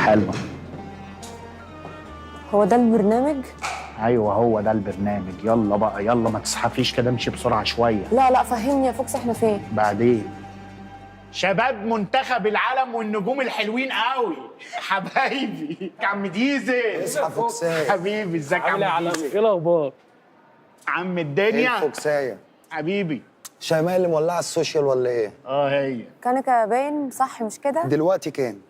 حلوه. هو ده البرنامج؟ ايوه هو ده البرنامج. يلا بقى يلا، ما تسحفيش كده، امشي بسرعه شويه. لا فهمني يا فوكس، احنا فين؟ بعدين شباب منتخب العالم والنجوم الحلوين قوي حبايبي. عم ديزل اصحى فوكسايه حبيبي، ازيك يا عامل ايه يا عم عالمي؟ ديزل؟ ايه الاخبار؟ عم ايه الدنيا الفوكسايه؟ حبيبي. شيماء اللي مولعه السوشيال ولا ايه؟ هي كانك باين صح مش كده؟ دلوقتي كام؟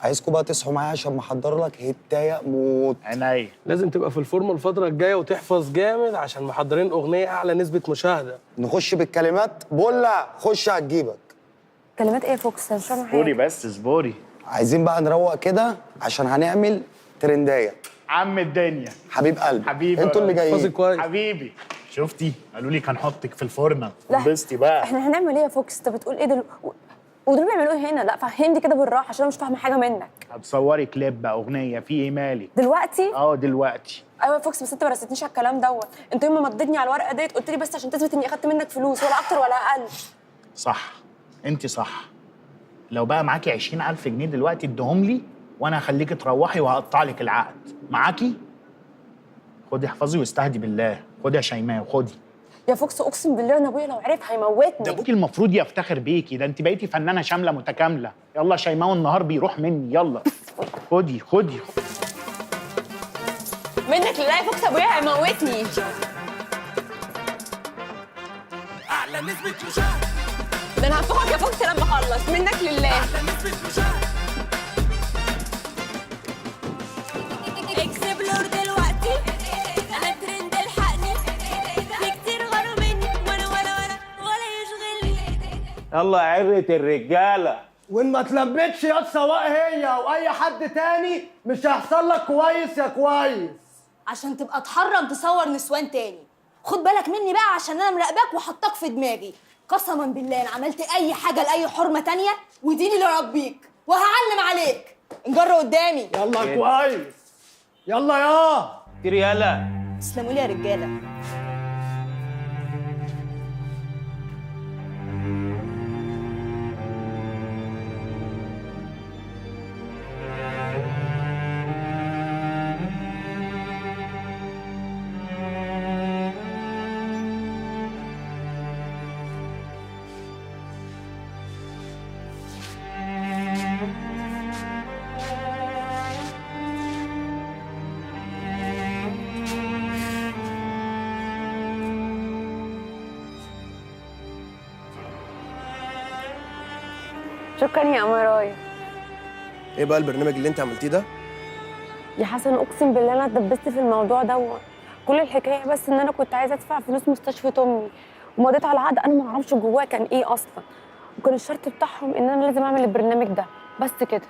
عايزكم بقى تصحوا معايا عشان محضر لك هتايه موت. عينيا. لازم تبقى في الفورمه الفتره الجايه وتحفظ جامد عشان محضرين اغنيه اعلى نسبه مشاهده. نخش بالكلمات. بولا خش هتجيبك. كلمات ايه يا فوكس؟ انا مش فاهمه اصبري حاجه. بس اصبري. عايزين بقى نروق كده عشان هنعمل ترندايه. عم الدنيا حبيب قلبي حبيبي، انتوا اللي احفظي جايين. كويس. حبيبي. شفتي قالوا لي هنحطك في الفرنه. لا. انبسطي بقى. احنا هنعمل ايه يا فوكس؟ انت بتقول ايه ودول بيعملوا ايه هنا؟ لا فهمني كده بالراحه عشان انا مش فاهمه حاجه منك. هتصوري كليب بقى، اغنيه في ايه مالك؟ دلوقتي؟ دلوقتي. ايوه يا فوكس، بس انت ما رستنيش على الكلام دوت. انت يوم ما مضيتني على الورقه ديت قلت لي بس عشان تثبت اني اخدت منك فلوس، ولا اكتر ولا اقل. صح، انت صح. لو بقى معاكي 20,000 جنيه دلوقتي اديهم لي وانا هخليكي تروحي وهقطع لك العقد. معاكي؟ خدي احفظي واستهدي بالله. خدي يا شيماء وخدي. يا فوكس اقسم بالله انا ابويا لو عرف هيموتني. ده ابوكي المفروض يفتخر بيكي، ده انت بقيتي فنانه شامله متكامله. يلا يا شيماء والنهار بيروح مني. يلا خدي خدي. منك لله يا فوكس، ابويا هيموتني. أعلى نسبة مشاهدة. ده انا هنفخك يا فوكس لما اخلص. منك لله. أعلى نسبة مشاهدة. اكسبلور دلوقتي انا ترند الحقني في كتير غيروا مني وانا ولا يشغلني. يلا يا عرة الرجالة. وان ما تلبتش يا سواء هي او اي حد تاني مش هيحصل لك كويس يا كويس. عشان تبقى تحرم تصور نسوان تاني. خد بالك مني بقى عشان انا مراقباك وحطاك في دماغي. قسما بالله انا عملت اي حاجه لاي حرمه تانيه وديني اللي ربيك وهعلم عليك. انجر قدامي. يلا كويس. يلا يا كتير يلا. تسلموا لي يا رجاله. شكرا يا امرايا. ايه بقى البرنامج اللي انت عملتيه ده؟ يا حسن اقسم بالله انا اتدبست في الموضوع دوت. كل الحكايه بس ان انا كنت عايزه ادفع فلوس مستشفى امي، ومضيت على العقد انا ما اعرفش جواه كان ايه اصلا، وكان الشرط بتاعهم ان انا لازم اعمل البرنامج ده بس كده.